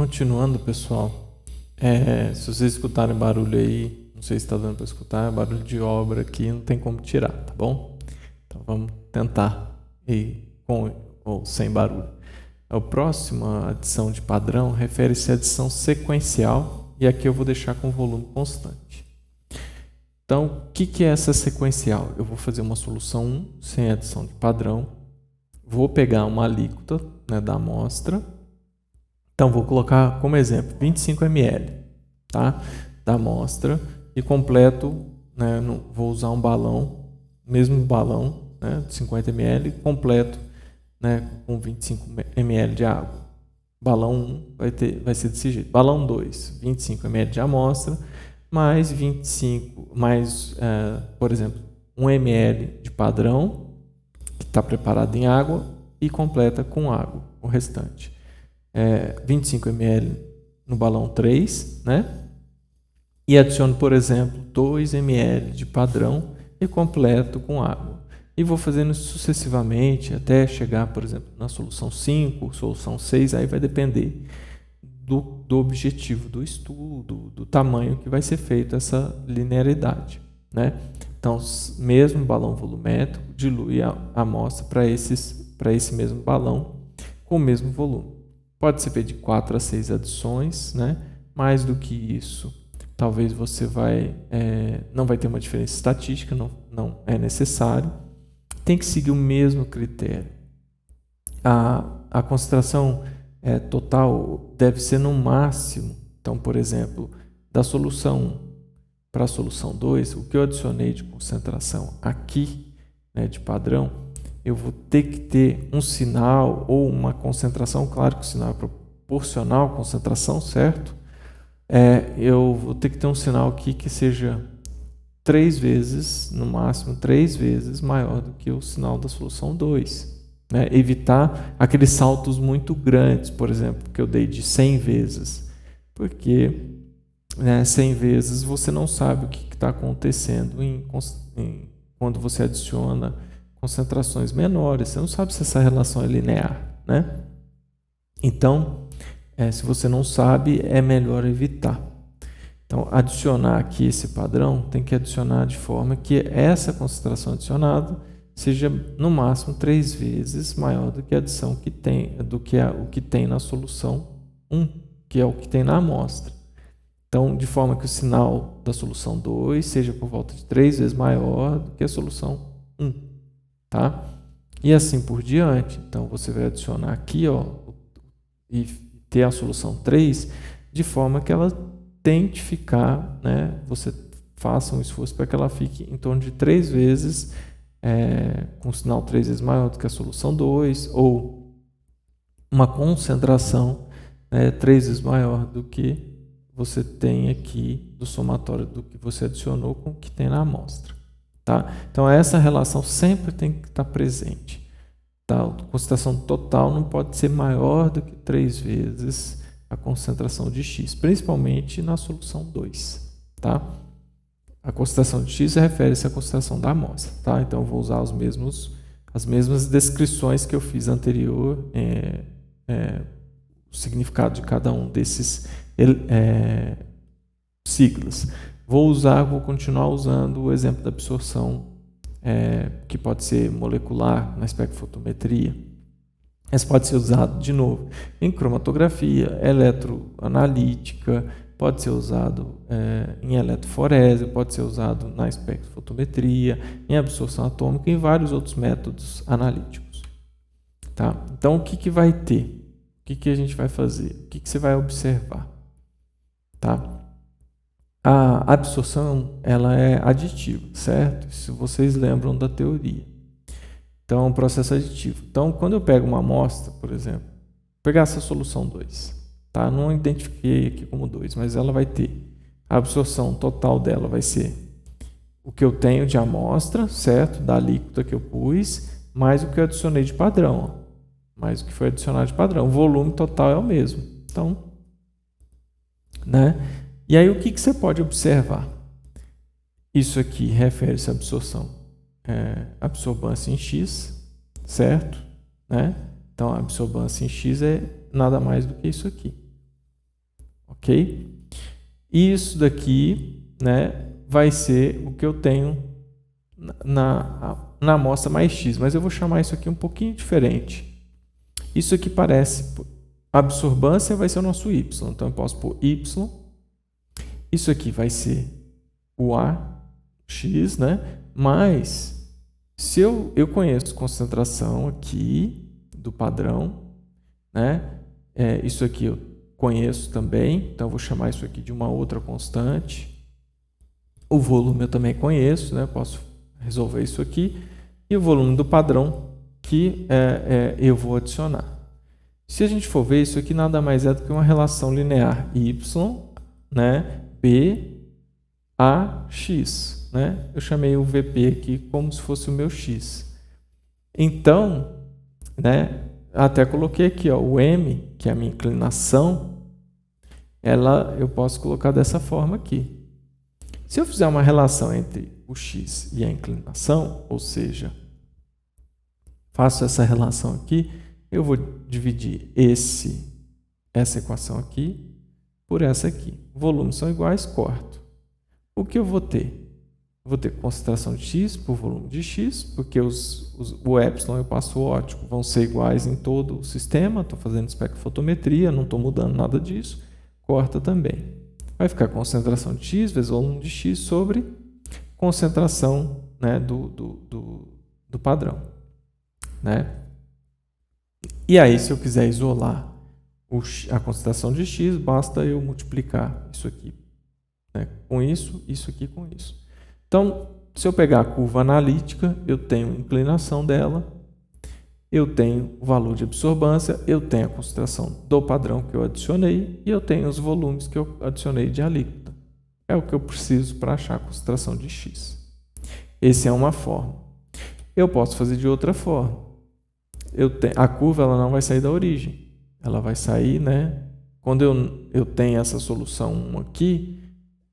Continuando, pessoal, se vocês escutarem barulho aí, não sei se está dando para escutar, é barulho de obra aqui, não tem como tirar, tá bom? Então vamos tentar ir com ou sem barulho. A próxima adição de padrão refere-se à adição sequencial e aqui eu vou deixar com volume constante. Então, o que é essa sequencial? Eu vou fazer uma solução 1 sem adição de padrão, vou pegar uma alíquota, né, da amostra. Então, vou colocar como exemplo 25 ml, tá, da amostra e completo, né, vou usar um balão, mesmo balão, né, de 50 ml, completo, né, com 25 ml de água. Balão 1 vai ser desse jeito. Balão 2, 25 ml de amostra, mais 25, por exemplo, 1 ml de padrão, que está preparado em água, e completa com água, o restante. 25 ml no balão 3, né? E adiciono, por exemplo, 2 ml de padrão e completo com água. E vou fazendo sucessivamente até chegar, por exemplo, na solução 5, solução 6, aí vai depender do objetivo do estudo, do tamanho que vai ser feito essa linearidade, né? Então, mesmo balão volumétrico, dilui a amostra para esse mesmo balão com o mesmo volume. Pode ser feito de 4 a 6 adições, né? Mais do que isso, talvez você não vai ter uma diferença estatística, não é necessário. Tem que seguir o mesmo critério. A concentração total deve ser no máximo. Então, por exemplo, da solução 1 para a solução 2, o que eu adicionei de concentração aqui, né, de padrão, eu vou ter que ter um sinal ou uma concentração, claro que o sinal é proporcional à concentração, certo? Eu vou ter que ter um sinal aqui que seja 3 vezes, no máximo 3 vezes maior do que o sinal da solução 2. Né? Evitar aqueles saltos muito grandes, por exemplo, que eu dei de 100 vezes, porque 100 vezes você não sabe o que está acontecendo quando você adiciona concentrações menores, você não sabe se essa relação é linear, né? Então, se você não sabe, é melhor evitar. Então, adicionar aqui esse padrão, tem que adicionar de forma que essa concentração adicionada seja no máximo 3 vezes maior do que a adição o que tem na solução 1, que é o que tem na amostra. Então, de forma que o sinal da solução 2 seja por volta de 3 vezes maior do que a solução 1. Tá? E assim por diante. Então, você vai adicionar aqui, ó, e ter a solução 3 de forma que ela tente ficar, né, você faça um esforço para que ela fique em torno de 3 vezes, com um sinal 3 vezes maior do que a solução 2, ou uma concentração 3 vezes maior do que você tem aqui do somatório do que você adicionou com o que tem na amostra. Tá? Então, essa relação sempre tem que estar presente. Tá? A concentração total não pode ser maior do que 3 vezes a concentração de X, principalmente na solução 2. Tá? A concentração de X refere-se à concentração da amostra. Tá? Então, eu vou usar as mesmas descrições que eu fiz anterior, o significado de cada um desses siglas. Vou continuar usando o exemplo da absorção, que pode ser molecular na espectrofotometria. Esse pode ser usado, de novo, em cromatografia, eletroanalítica, pode ser usado em eletroforese, pode ser usado na espectrofotometria, em absorção atômica e em vários outros métodos analíticos. Tá? Então, o que vai ter? O que a gente vai fazer? O que você vai observar? Tá? A absorção ela é aditiva, certo? Se vocês lembram da teoria. Então, é um processo aditivo. Então, quando eu pego uma amostra, por exemplo, pegar essa solução 2, tá? Não identifiquei aqui como 2, mas ela vai ter a absorção total dela vai ser o que eu tenho de amostra, certo? Da alíquota que eu pus, mais o que eu adicionei de padrão, ó. Mais o que foi adicionado de padrão. O volume total é o mesmo. Então, né? E aí, o que você pode observar? Isso aqui refere-se à absorção, absorbância em X, certo? Né? Então, a absorbância em X é nada mais do que isso aqui. ok? Isso daqui, né, vai ser o que eu tenho na amostra mais X, mas eu vou chamar isso aqui um pouquinho diferente. Isso aqui parece, a absorbância vai ser o nosso Y, então eu posso pôr Y. Isso aqui vai ser o AX, né? Mas se eu conheço concentração aqui do padrão, né? Isso aqui eu conheço também, então eu vou chamar isso aqui de uma outra constante. O volume eu também conheço, né? Eu posso resolver isso aqui. E o volume do padrão que eu vou adicionar. Se a gente for ver, isso aqui nada mais é do que uma relação linear y, né, b a x. Né? Eu chamei o VP aqui como se fosse o meu x. Então, né, até coloquei aqui ó, o m, que é a minha inclinação, eu posso colocar dessa forma aqui. Se eu fizer uma relação entre o x e a inclinação, ou seja, faço essa relação aqui, eu vou dividir essa equação aqui por essa aqui. Volumes são iguais, corto. O que eu vou ter? Eu vou ter concentração de x por volume de x, porque o epsilon e o passo óptico vão ser iguais em todo o sistema. Estou fazendo espectrofotometria, não estou mudando nada disso. Corta também. Vai ficar concentração de x vezes volume de x sobre concentração, né, do padrão. Né? E aí, se eu quiser isolar a concentração de x, basta eu multiplicar isso aqui, né, com isso aqui com isso. Então, se eu pegar a curva analítica, eu tenho a inclinação dela, eu tenho o valor de absorbância, eu tenho a concentração do padrão que eu adicionei e eu tenho os volumes que eu adicionei de alíquota. É o que eu preciso para achar a concentração de x. Essa é uma forma. Eu posso fazer de outra forma. A curva ela não vai sair da origem. Ela vai sair, né? Quando eu tenho essa solução 1 aqui,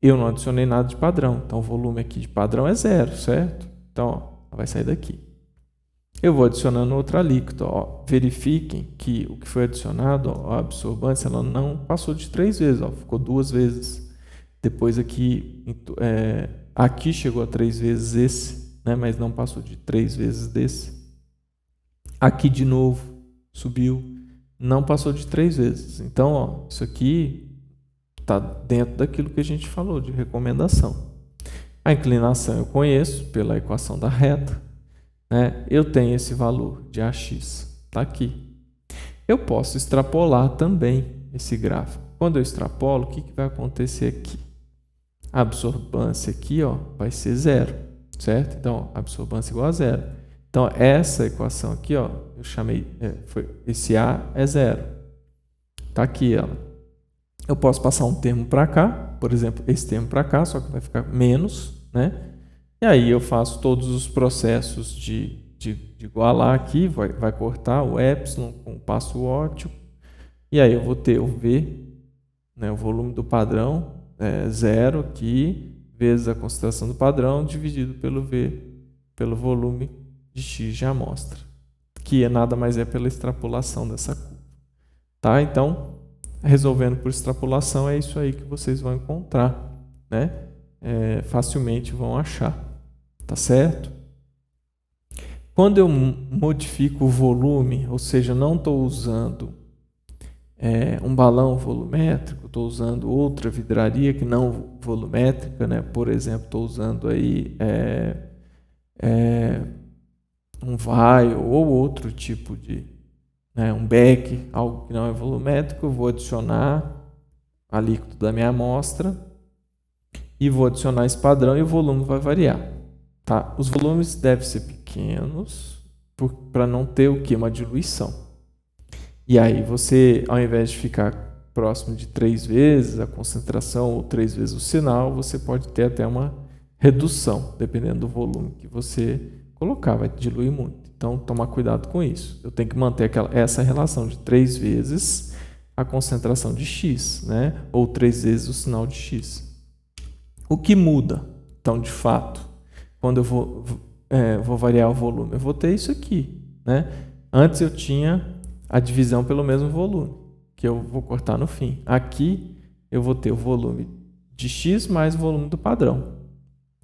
eu não adicionei nada de padrão. Então, o volume aqui de padrão é 0, certo? Então, ó, ela vai sair daqui. Eu vou adicionando outra alíquota. Ó. Verifiquem que o que foi adicionado, ó, a absorbância, ela não passou de 3 vezes. Ó, ficou 2 vezes. Depois aqui, aqui chegou a 3 vezes esse, né? Mas não passou de 3 vezes desse. Aqui de novo, subiu, não passou de 3 vezes. Então, ó, isso aqui está dentro daquilo que a gente falou, de recomendação. A inclinação eu conheço pela equação da reta. Né? Eu tenho esse valor de AX, está aqui. Eu posso extrapolar também esse gráfico. Quando eu extrapolo, o que vai acontecer aqui? A absorbância aqui ó, vai ser 0, certo? Então, a absorbância igual a 0. Então, essa equação aqui, ó, eu chamei, esse A é 0. Está aqui ela. Eu posso passar um termo para cá, por exemplo, esse termo para cá, só que vai ficar menos, né? E aí eu faço todos os processos de igualar aqui, vai cortar o epsilon com o passo óptico, e aí eu vou ter o V, né, o volume do padrão, 0 aqui, vezes a concentração do padrão, dividido pelo V, pelo volume de x de amostra, que nada mais é pela extrapolação dessa curva. Tá? Então, resolvendo por extrapolação, é isso aí que vocês vão encontrar, né? Facilmente vão achar, tá certo? Quando eu modifico o volume, ou seja, não estou usando um balão volumétrico, estou usando outra vidraria que não volumétrica, né? Por exemplo, estou usando aí um vial ou outro tipo de, né, um beck, algo que não é volumétrico, eu vou adicionar a alíquota da minha amostra e vou adicionar esse padrão e o volume vai variar. Tá? Os volumes devem ser pequenos para não ter o que? Uma diluição. E aí você, ao invés de ficar próximo de 3 vezes a concentração ou 3 vezes o sinal, você pode ter até uma redução, dependendo do volume que você colocar, vai diluir muito. Então, tomar cuidado com isso. Eu tenho que manter essa relação de 3 vezes a concentração de x, né? Ou 3 vezes o sinal de x. O que muda? Então, de fato, quando eu vou variar o volume, eu vou ter isso aqui, né? Antes eu tinha a divisão pelo mesmo volume, que eu vou cortar no fim. Aqui eu vou ter o volume de X mais o volume do padrão,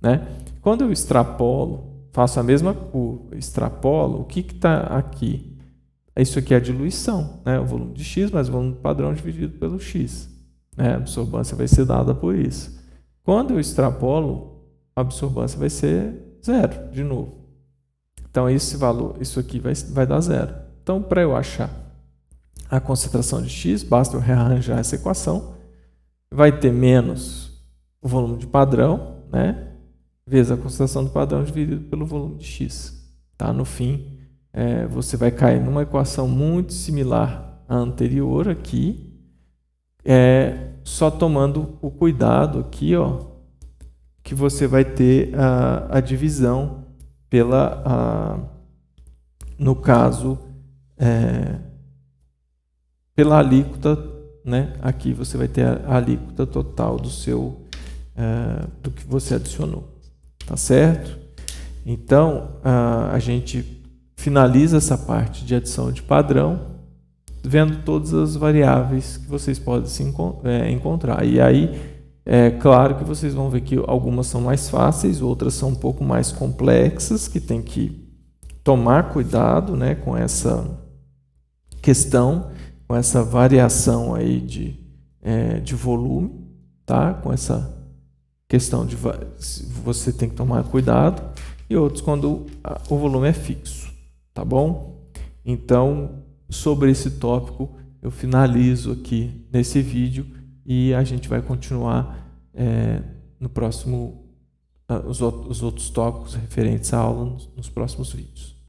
né? Quando eu extrapolo, faço a mesma curva, extrapolo, o que está aqui? Isso aqui é a diluição, né? O volume de X mais o volume do padrão dividido pelo X, né? A absorbância vai ser dada por isso. Quando eu extrapolo, a absorbância vai ser 0, de novo. Então, esse valor, isso aqui vai dar 0. Então, para eu achar a concentração de X, basta eu rearranjar essa equação. Vai ter menos o volume de padrão, né? Vezes a concentração do padrão dividido pelo volume de X. Tá? No fim, você vai cair numa equação muito similar à anterior aqui, só tomando o cuidado aqui, ó, que você vai ter a divisão no caso, pela alíquota, né? Aqui você vai ter a alíquota total do que você adicionou, tá certo? Então, a gente finaliza essa parte de adição de padrão, vendo todas as variáveis que vocês podem encontrar. E aí, claro que vocês vão ver que algumas são mais fáceis, outras são um pouco mais complexas, que tem que tomar cuidado, né, com essa questão, com essa variação aí de volume, tá? Com essa questão de você tem que tomar cuidado, e outros quando o volume é fixo, tá bom? Então, sobre esse tópico, eu finalizo aqui nesse vídeo e a gente vai continuar no próximo, os outros tópicos referentes à aula nos próximos vídeos.